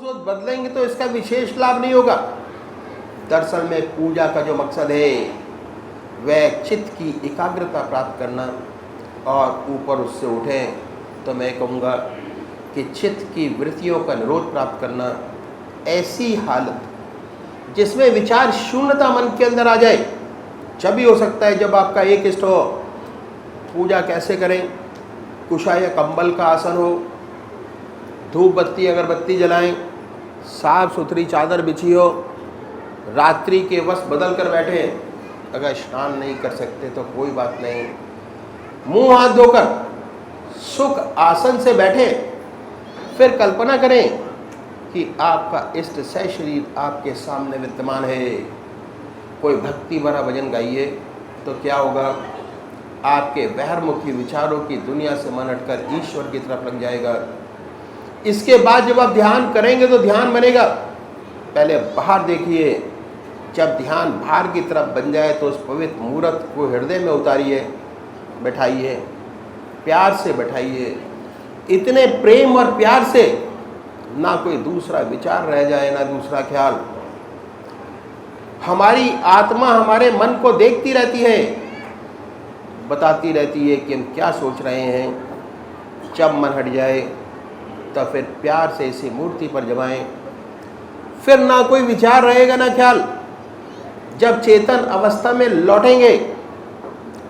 रोज बदलेंगे तो इसका विशेष लाभ नहीं होगा। दरअसल में पूजा का जो मकसद है वह चित्त की एकाग्रता प्राप्त करना और ऊपर उससे उठें तो मैं कहूँगा कि चित्त की वृत्तियों का निरोध प्राप्त करना, ऐसी हालत जिसमें विचार शून्यता मन के अंदर आ जाए, जब भी हो सकता है जब आपका एक इष्ट हो। पूजा कैसे करें? कुशा या कंबल का आसन हो, धूप बत्ती अगरबत्ती जलाएं, साफ सुथरी चादर बिछी हो, रात्रि के वस्त्र बदल कर बैठे। अगर स्नान नहीं कर सकते तो कोई बात नहीं, मुंह हाथ धोकर सुख आसन से बैठे। फिर कल्पना करें कि आपका इष्ट सशरीर आपके सामने विद्यमान है। कोई भक्ति भरा भजन गाइए तो क्या होगा? आपके बहिर्मुखी विचारों की दुनिया से मन हटकर ईश्वर की तरफ लग जाएगा। इसके बाद जब आप ध्यान करेंगे तो ध्यान बनेगा। पहले बाहर देखिए, जब ध्यान बाहर की तरफ बन जाए तो उस पवित्र मूर्त को हृदय में उतारिए, बैठाइए, प्यार से बैठाइए, इतने प्रेम और प्यार से ना कोई दूसरा विचार रह जाए, ना दूसरा ख्याल। हमारी आत्मा हमारे मन को देखती रहती है, बताती रहती है कि हम क्या सोच रहे हैं। जब मन हट जाए तब फिर प्यार से इसी मूर्ति पर जमाएं, फिर ना कोई विचार रहेगा ना ख्याल। जब चेतन अवस्था में लौटेंगे,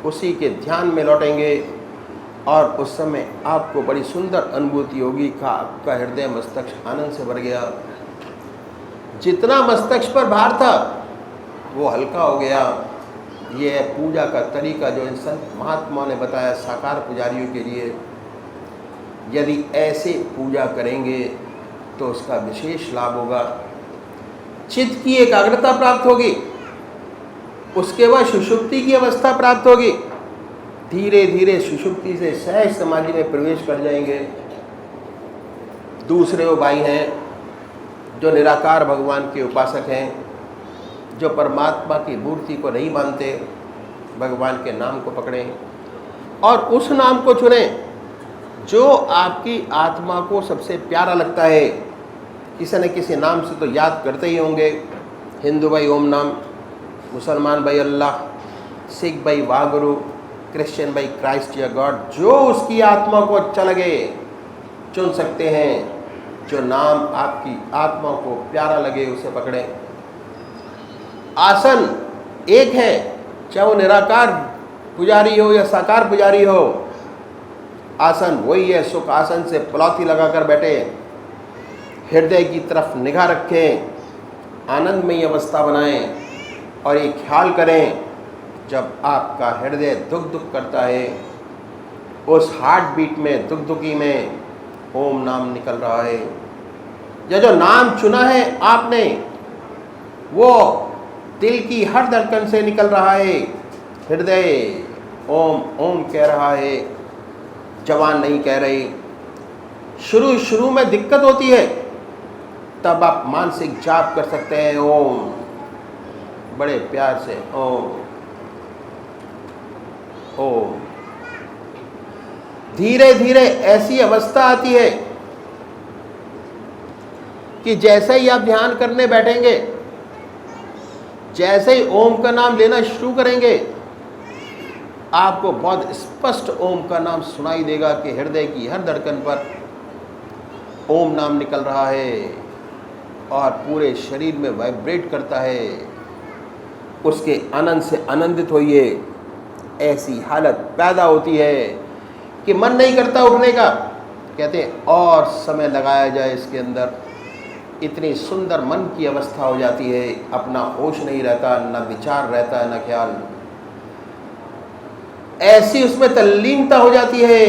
उसी के ध्यान में लौटेंगे और उस समय आपको बड़ी सुंदर अनुभूति होगी कि आपका हृदय मस्तक आनंद से भर गया। जितना मस्तक पर भार था वो हल्का हो गया। ये पूजा का तरीका जो इन संत महात्माओं ने बताया साकार पुजारियों के लिए। यदि ऐसे पूजा करेंगे तो उसका विशेष लाभ होगा। चित्त की एकाग्रता प्राप्त होगी, उसके बाद सुषुप्ति की अवस्था प्राप्त होगी। धीरे धीरे सुषुप्ति से सहज समाधि में प्रवेश कर जाएंगे। दूसरे वो भाई हैं जो निराकार भगवान के उपासक हैं, जो परमात्मा की मूर्ति को नहीं मानते, भगवान के नाम को पकड़ें और उस नाम को चुनें जो आपकी आत्मा को सबसे प्यारा लगता है। किसी न किसी नाम से तो याद करते ही होंगे। हिंदू भाई ओम नाम, मुसलमान भाई अल्लाह, सिख भाई वाहगुरु, क्रिश्चियन भाई क्राइस्ट या गॉड। जो उसकी आत्मा को अच्छा लगे चुन सकते हैं। जो नाम आपकी आत्मा को प्यारा लगे उसे पकड़ें। आसन एक है, चाहे वो निराकार पुजारी हो या साकार पुजारी हो, आसन वही है। सुख आसन से पलौती लगाकर बैठे, हृदय की तरफ निगाह रखें, आनंदमयी अवस्था बनाएं और ये ख्याल करें जब आपका हृदय दुख दुख करता है, उस हार्ट बीट में दुख दुखी में ओम नाम निकल रहा है। या जो नाम चुना है आपने वो दिल की हर धड़कन से निकल रहा है। हृदय ओम ओम कह रहा है, जवान नहीं कह रही। शुरू में दिक्कत होती है, तब आप मानसिक जाप कर सकते हैं ओम, बड़े प्यार से ओम ओम। धीरे धीरे ऐसी अवस्था आती है कि जैसे ही आप ध्यान करने बैठेंगे, जैसे ही ओम का नाम लेना शुरू करेंगे, आपको बहुत स्पष्ट ओम का नाम सुनाई देगा कि हृदय की हर धड़कन पर ओम नाम निकल रहा है और पूरे शरीर में वाइब्रेट करता है। उसके आनंद से आनंदित होइए। ऐसी हालत पैदा होती है कि मन नहीं करता उठने का। कहते हैं और समय लगाया जाए इसके अंदर। इतनी सुंदर मन की अवस्था हो जाती है, अपना होश नहीं रहता, न विचार रहता है, न ख्याल। ऐसी उसमें तल्लीनता हो जाती है,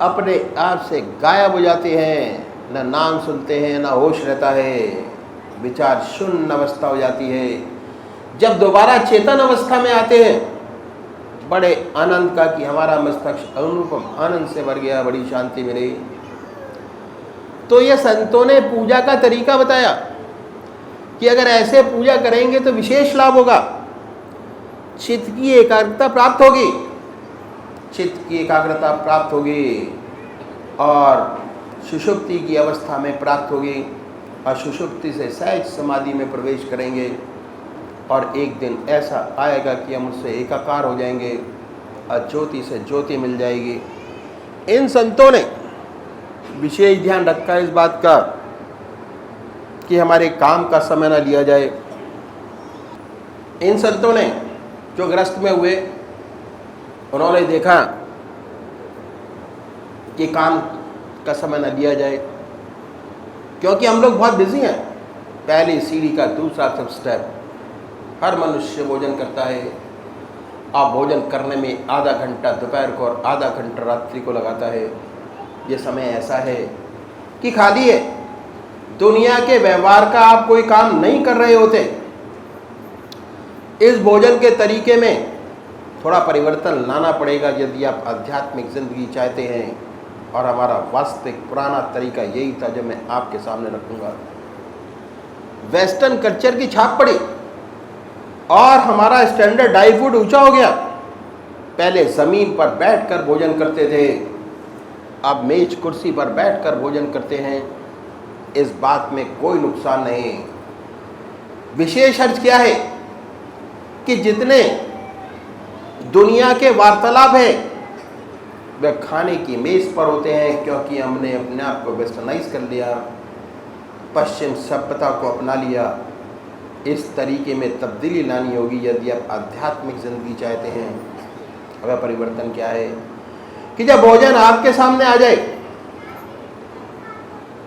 अपने आप से गायब हो जाते हैं, न नाम सुनते हैं, न होश रहता है, विचार शून्य अवस्था हो जाती है। जब दोबारा चेतन अवस्था में आते हैं, बड़े आनंद का कि हमारा मस्तिष्क अनुपम आनंद से भर गया, बड़ी शांति मिली। तो ये संतों ने पूजा का तरीका बताया कि अगर ऐसे पूजा करेंगे तो विशेष लाभ होगा। चित्त की एकाग्रता प्राप्त होगी, चित्त की एकाग्रता प्राप्त होगी और सुषुप्ति की अवस्था में प्राप्त होगी। असुषुप्ति से सहज समाधि में प्रवेश करेंगे और एक दिन ऐसा आएगा कि हम उससे एकाकार हो जाएंगे, अज्योति से ज्योति मिल जाएगी। इन संतों ने विशेष ध्यान रखा इस बात का कि हमारे काम का समय न लिया जाए। इन संतों ने जो ग्रस्त में हुए, उन्होंने देखा कि काम का समय न लिया जाए, क्योंकि हम लोग बहुत बिजी हैं। पहली सीढ़ी का दूसरा सब स्टेप, हर मनुष्य भोजन करता है। आप भोजन करने में आधा घंटा दोपहर को और आधा घंटा रात्रि को लगाता है। ये समय ऐसा है कि खाली है, दुनिया के व्यवहार का आप कोई काम नहीं कर रहे होते। इस भोजन के तरीके में थोड़ा परिवर्तन लाना पड़ेगा यदि आप आध्यात्मिक जिंदगी चाहते हैं। और हमारा वास्तविक पुराना तरीका यही था जो मैं आपके सामने रखूंगा। वेस्टर्न कल्चर की छाप पड़ी और हमारा स्टैंडर्ड डाई फूड ऊंचा हो गया। पहले ज़मीन पर बैठकर भोजन करते थे, अब मेज कुर्सी पर बैठकर भोजन करते हैं। इस बात में कोई नुकसान नहीं। विशेष अर्थ क्या है कि जितने दुनिया के वार्तालाप है वे खाने की मेज पर होते हैं, क्योंकि हमने अपने आप को वेस्टर्नाइज कर लिया, पश्चिम सभ्यता को अपना लिया। इस तरीके में तब्दीली लानी होगी यदि आप आध्यात्मिक जिंदगी चाहते हैं। अगर परिवर्तन क्या है कि जब भोजन आपके सामने आ जाए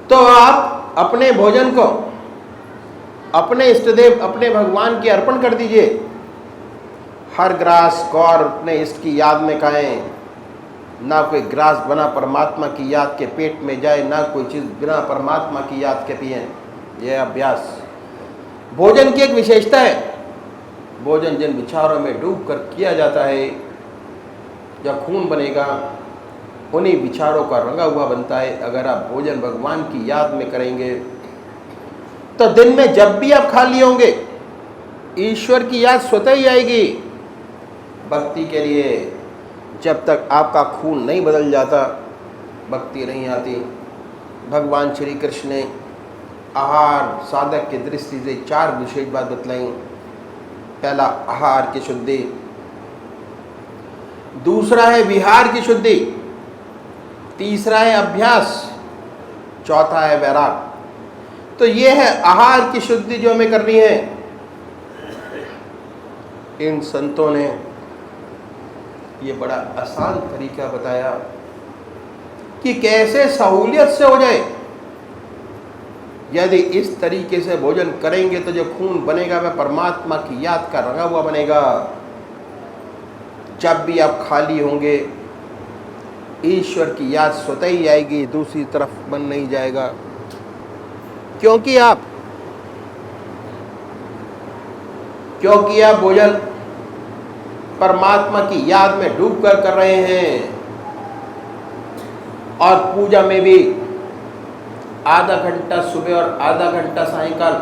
तो आप अपने भोजन को अपने इष्टदेव, अपने भगवान के अर्पण कर दीजिए। हर ग्रास कौर अपने इष्ट की याद में खाएं। ना कोई ग्रास बना परमात्मा की याद के पेट में जाए, ना कोई चीज़ बिना परमात्मा की याद के पिए। यह अभ्यास भोजन की एक विशेषता है। भोजन जिन विचारों में डूब कर किया जाता है, जब खून बनेगा उन्हीं विचारों का रंगा हुआ बनता है। अगर आप भोजन भगवान की याद में करेंगे तो दिन में जब भी आप खाली होंगे ईश्वर की याद स्वतः ही आएगी। भक्ति के लिए जब तक आपका खून नहीं बदल जाता, भक्ति नहीं आती। भगवान श्री कृष्ण ने आहार साधक की दृष्टि से 4 विशेष बात बतलाई। पहला आहार की शुद्धि, दूसरा है विहार की शुद्धि, तीसरा है अभ्यास, चौथा है वैराग। तो ये है आहार की शुद्धि जो हमें करनी है। इन संतों ने ये बड़ा आसान तरीका बताया कि कैसे सहूलियत से हो जाए। यदि इस तरीके से भोजन करेंगे तो जो खून बनेगा वह परमात्मा की याद का रंगा हुआ बनेगा। जब भी आप खाली होंगे ईश्वर की याद स्वतः ही आएगी, दूसरी तरफ मन नहीं जाएगा, क्योंकि आप भोजन परमात्मा की याद में डूबकर कर रहे हैं। और पूजा में भी आधा घंटा सुबह और आधा घंटा सायंकाल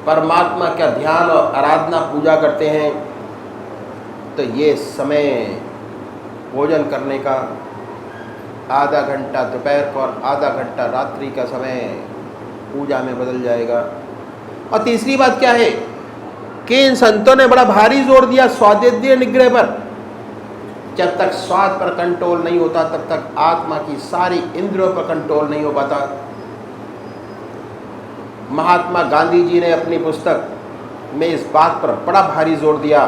परमात्मा का ध्यान और आराधना पूजा करते हैं। तो ये समय भोजन करने का आधा घंटा दोपहर को और आधा घंटा रात्रि का समय पूजा में बदल जाएगा। और तीसरी बात क्या है कि इन संतों ने बड़ा भारी जोर दिया स्वादेंद्रिय निग्रह पर। जब तक स्वाद पर कंट्रोल नहीं होता तब तक आत्मा की सारी इंद्रियों पर कंट्रोल नहीं हो पाता। महात्मा गांधी जी ने अपनी पुस्तक में इस बात पर बड़ा भारी जोर दिया।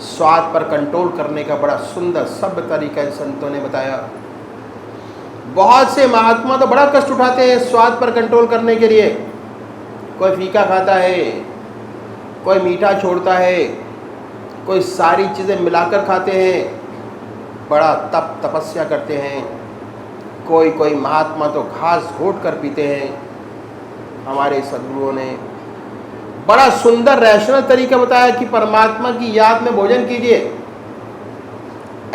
स्वाद पर कंट्रोल करने का बड़ा सुंदर सभ्य तरीका इन संतों ने बताया। बहुत से महात्मा तो बड़ा कष्ट उठाते हैं स्वाद पर कंट्रोल करने के लिए। कोई फीका खाता है, कोई मीठा छोड़ता है, कोई सारी चीज़ें मिलाकर खाते हैं, बड़ा तपस्या करते हैं। कोई महात्मा तो घास घोट कर पीते हैं। हमारे सद्गुरुओं ने बड़ा सुंदर रैशनल तरीका बताया कि परमात्मा की याद में भोजन कीजिए,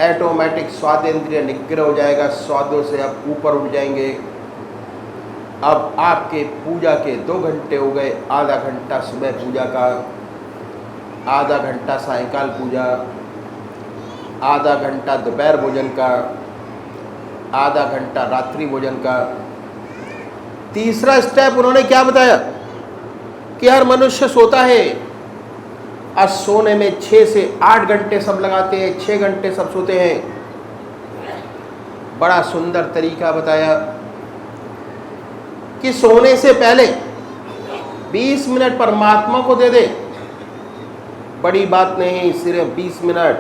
ऑटोमेटिक स्वादेंद्रिय निग्रह हो जाएगा। स्वादों से आप ऊपर उठ जाएंगे। अब आपके पूजा के 2 घंटे हो गए, आधा घंटा सुबह पूजा का, आधा घंटा सायंकाल पूजा, आधा घंटा दोपहर भोजन का, आधा घंटा रात्रि भोजन का, तीसरा स्टेप उन्होंने क्या बताया कि हर मनुष्य सोता है और सोने में 6 से 8 घंटे सब लगाते हैं, 6 घंटे सब सोते हैं। बड़ा सुंदर तरीका बताया कि सोने से पहले 20 मिनट परमात्मा को दे दे। बड़ी बात नहीं, सिर्फ 20 मिनट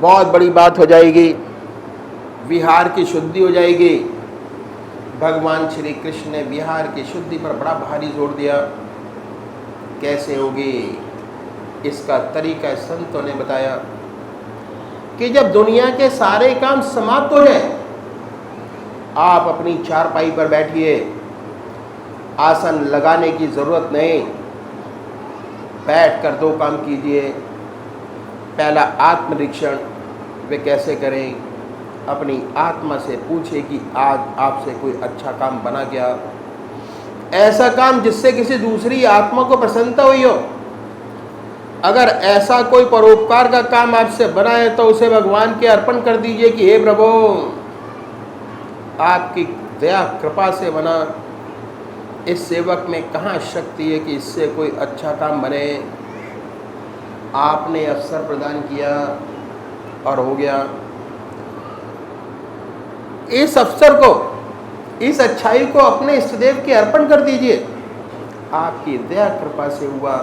बहुत बड़ी बात हो जाएगी, विहार की शुद्धि हो जाएगी। भगवान श्री कृष्ण ने विहार की शुद्धि पर बड़ा भारी जोर दिया। कैसे होगी, इसका तरीका संतों ने बताया कि जब दुनिया के सारे काम समाप्त हो जाए, आप अपनी चारपाई पर बैठिए, आसन लगाने की ज़रूरत नहीं, बैठकर 2 काम कीजिए। पहला आत्मनिरीक्षण, वे कैसे करें, अपनी आत्मा से पूछे कि आज आपसे कोई अच्छा काम बना क्या, ऐसा काम जिससे किसी दूसरी आत्मा को प्रसन्नता हुई हो। अगर ऐसा कोई परोपकार का काम आपसे बना है तो उसे भगवान के अर्पण कर दीजिए कि हे प्रभु, आपकी दया कृपा से बना, इस सेवक में कहाँ शक्ति है कि इससे कोई अच्छा काम बने। आपने अवसर प्रदान किया और हो गया। इस अवसर को, इस अच्छाई को अपने इष्टदेव के अर्पण कर दीजिए। आपकी दया कृपा से हुआ,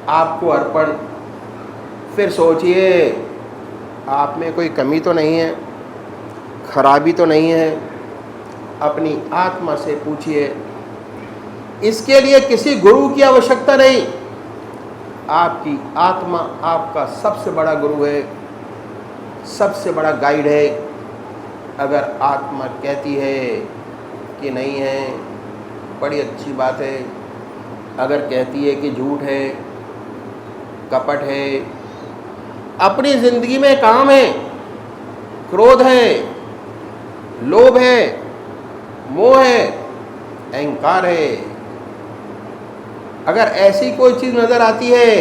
आपको अर्पण। फिर सोचिए, आप में कोई कमी तो नहीं है, खराबी तो नहीं है। अपनी आत्मा से पूछिए। इसके लिए किसी गुरु की आवश्यकता नहीं। आपकी आत्मा आपका सबसे बड़ा गुरु है, सबसे बड़ा गाइड है। अगर आत्मा कहती है कि नहीं है, बड़ी अच्छी बात है। अगर कहती है कि झूठ है, कपट है, अपनी ज़िंदगी में काम है, क्रोध है, लोभ है, मोह है, अहंकार है, अगर ऐसी कोई चीज़ नज़र आती है,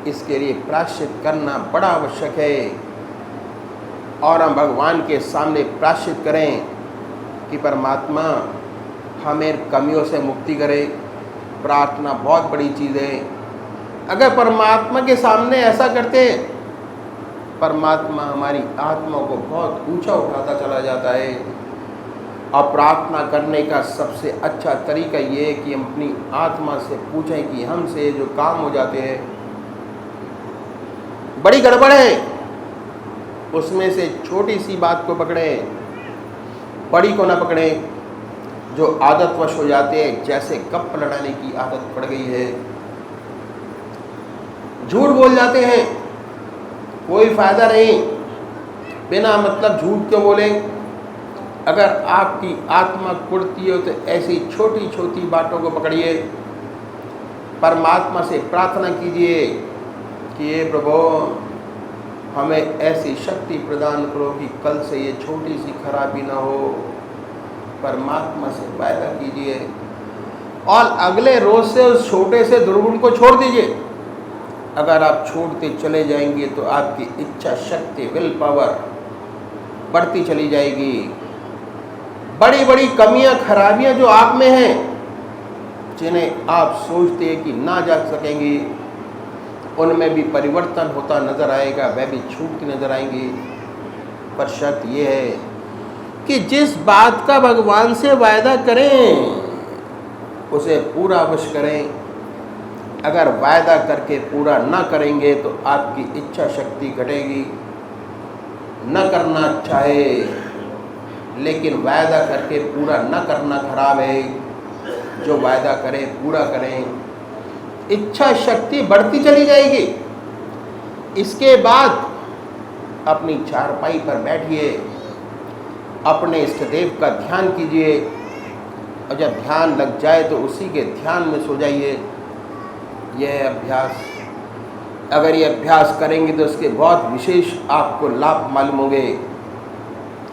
इसके लिए प्रायश्चित करना बड़ा आवश्यक है। और हम भगवान के सामने प्रायश्चित करें कि परमात्मा हमें कमियों से मुक्ति करे। प्रार्थना बहुत बड़ी चीज़ है। अगर परमात्मा के सामने ऐसा करते हैं, परमात्मा हमारी आत्मा को बहुत ऊंचा उठाता चला जाता है। और प्रार्थना करने का सबसे अच्छा तरीका ये है कि हम अपनी आत्मा से पूछें कि हमसे जो काम हो जाते हैं बड़ी गड़बड़ है, उसमें से छोटी सी बात को पकड़ें, बड़ी को ना पकड़ें। जो आदतवश हो जाते हैं, जैसे गप लड़ाने की आदत पड़ गई है, झूठ बोल जाते हैं, कोई फ़ायदा नहीं, बिना मतलब झूठ क्यों बोलें। अगर आपकी आत्मा कुड़ती हो तो ऐसी छोटी छोटी बातों को पकड़िए, परमात्मा से प्रार्थना कीजिए कि हे प्रभु, हमें ऐसी शक्ति प्रदान करो कि कल से ये छोटी सी खराबी ना हो। परमात्मा से वायदा कीजिए और अगले रोज़ से उस छोटे से दुर्गुण को छोड़ दीजिए। अगर आप छोड़ते चले जाएंगे तो आपकी इच्छा शक्ति, विल पावर बढ़ती चली जाएगी। बड़ी बड़ी कमियां, खराबियां जो आप में हैं, जिन्हें आप सोचते हैं कि ना जा सकेंगी, उनमें भी परिवर्तन होता नज़र आएगा, वह भी छूटती नज़र आएंगी। पर शर्त यह है कि जिस बात का भगवान से वायदा करें उसे पूरा अवश्य करें। अगर वायदा करके पूरा ना करेंगे तो आपकी इच्छा शक्ति घटेगी। न करना अच्छा है, लेकिन वायदा करके पूरा न करना खराब है। जो वायदा करें पूरा करें, इच्छा शक्ति बढ़ती चली जाएगी। इसके बाद अपनी चारपाई पर बैठिए, अपने इष्टदेव का ध्यान कीजिए और जब ध्यान लग जाए तो उसी के ध्यान में सो जाइए। यह अभ्यास, अगर ये अभ्यास करेंगे तो इसके बहुत विशेष आपको लाभ मालूम होंगे।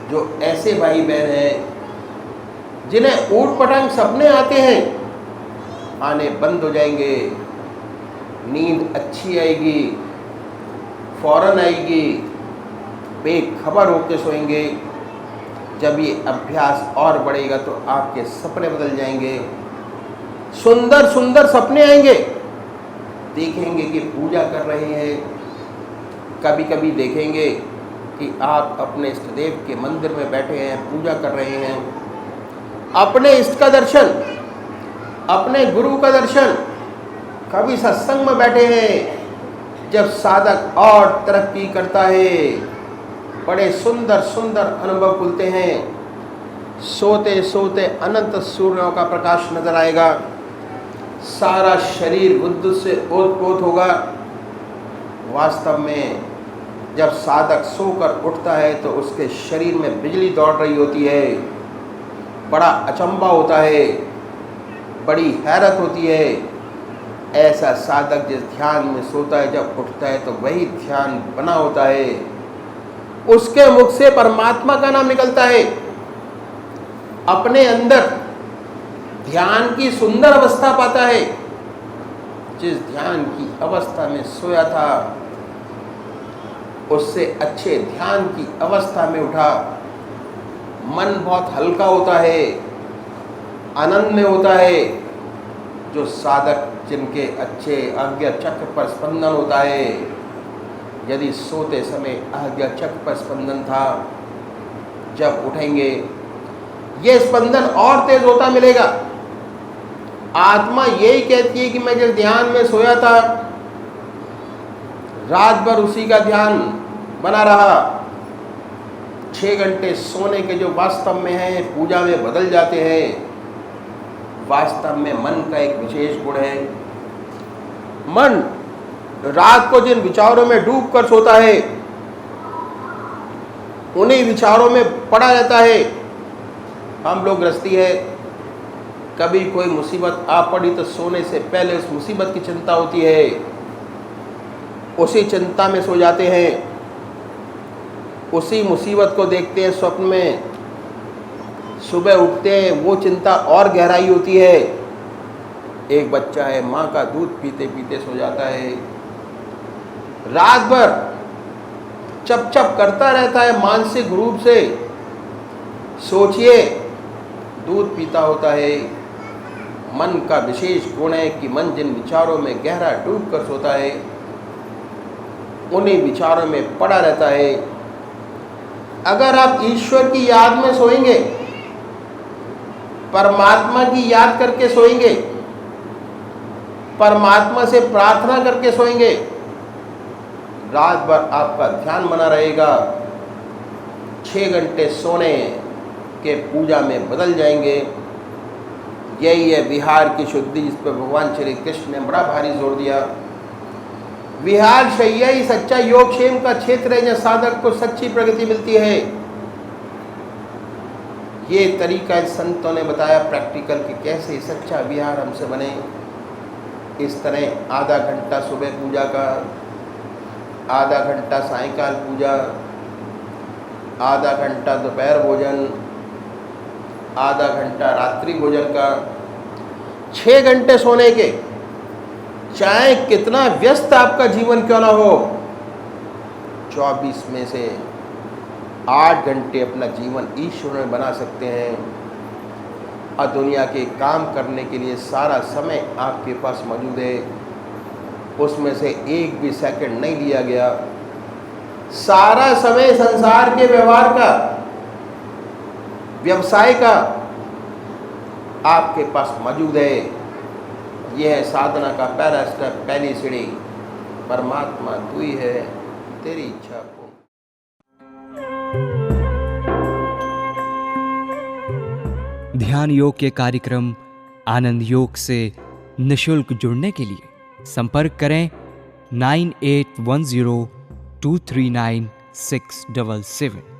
जो ऐसे भाई बहन हैं जिन्हें ऊट पटांग सपने आते हैं, आने बंद हो जाएंगे, नींद अच्छी आएगी, फौरन आएगी, बेखबर होकर सोएंगे। जब ये अभ्यास और बढ़ेगा तो आपके सपने बदल जाएंगे, सुंदर सुंदर सपने आएंगे। देखेंगे कि पूजा कर रहे हैं, कभी कभी देखेंगे कि आप अपने इष्ट देव के मंदिर में बैठे हैं, पूजा कर रहे हैं। अपने इष्ट का दर्शन, अपने गुरु का दर्शन, कभी सत्संग में बैठे हैं। जब साधक और तरक्की करता है, बड़े सुंदर सुंदर अनुभव खुलते हैं। सोते सोते अनंत सूर्यों का प्रकाश नजर आएगा, सारा शरीर विद्युत से ओतप्रोत होगा। वास्तव में जब साधक सोकर उठता है तो उसके शरीर में बिजली दौड़ रही होती है। बड़ा अचंभा होता है, बड़ी हैरत होती है। ऐसा साधक जिस ध्यान में सोता है, जब उठता है तो वही ध्यान बना होता है। उसके मुख से परमात्मा का नाम निकलता है। अपने अंदर ध्यान की सुंदर अवस्था पाता है। जिस ध्यान की अवस्था में सोया था, उससे अच्छे ध्यान की अवस्था में उठा। मन बहुत हल्का होता है, आनंद में होता है। जो साधक जिनके अच्छे आज्ञा चक्र पर स्पंदन होता है, यदि सोते समय आज्ञा चक्र पर स्पंदन था, जब उठेंगे ये स्पंदन और तेज होता मिलेगा। आत्मा यही कहती है कि मैं जिस ध्यान में सोया था, रात भर उसी का ध्यान बना रहा। 6 घंटे सोने के जो वास्तव में है, पूजा में बदल जाते हैं। वास्तव में मन का एक विशेष गुण है। मन रात को जिन विचारों में डूब कर सोता है, उन्हीं विचारों में पड़ा रहता है। हम लोग गृहस्थी है, कभी कोई मुसीबत आ पड़ी तो सोने से पहले उस मुसीबत की चिंता होती है, उसी चिंता में सो जाते हैं। उसी मुसीबत को देखते हैं स्वप्न में, सुबह उठते हैं, वो चिंता और गहराई होती है। एक बच्चा है, माँ का दूध पीते पीते सो जाता है, रात भर चप चप करता रहता है मानसिक रूप से। सोचिए, दूध पीता होता है। मन का विशेष गुण है कि मन जिन विचारों में गहरा डूब कर सोता है, उन्हीं विचारों में पड़ा रहता है। अगर आप ईश्वर की याद में सोएंगे, परमात्मा की याद करके सोएंगे, परमात्मा से प्रार्थना करके सोएंगे, रात भर आपका ध्यान बना रहेगा। 6 घंटे सोने के पूजा में बदल जाएंगे। यही है विहार की शुद्धि, जिस पर भगवान श्री कृष्ण ने बड़ा भारी जोर दिया। विहार शैया ही सच्चा योगक्षेम का क्षेत्र है, जहाँ साधक को सच्ची प्रगति मिलती है। ये तरीका संतों ने बताया प्रैक्टिकल कि कैसे सच्चा विहार हमसे बने। इस तरह आधा घंटा सुबह पूजा का, आधा घंटा सायंकाल पूजा, आधा घंटा दोपहर भोजन, आधा घंटा रात्रि भोजन का, 6 घंटे सोने के। चाहे कितना व्यस्त आपका जीवन क्यों ना हो, 24 में से 8 घंटे अपना जीवन ईश्वर में बना सकते हैं। और दुनिया के काम करने के लिए सारा समय आपके पास मौजूद है, उसमें से एक भी सेकंड नहीं लिया गया। सारा समय संसार के व्यवहार का, व्यवसाय का आपके पास मौजूद है। यह है साधना का पहला स्टेप, पहली सीढ़ी। परमात्मा तू ही है, तेरी इच्छा पूर्ण। ध्यान योग के कार्यक्रम आनंद योग से निशुल्क जुड़ने के लिए संपर्क करें 9810239677।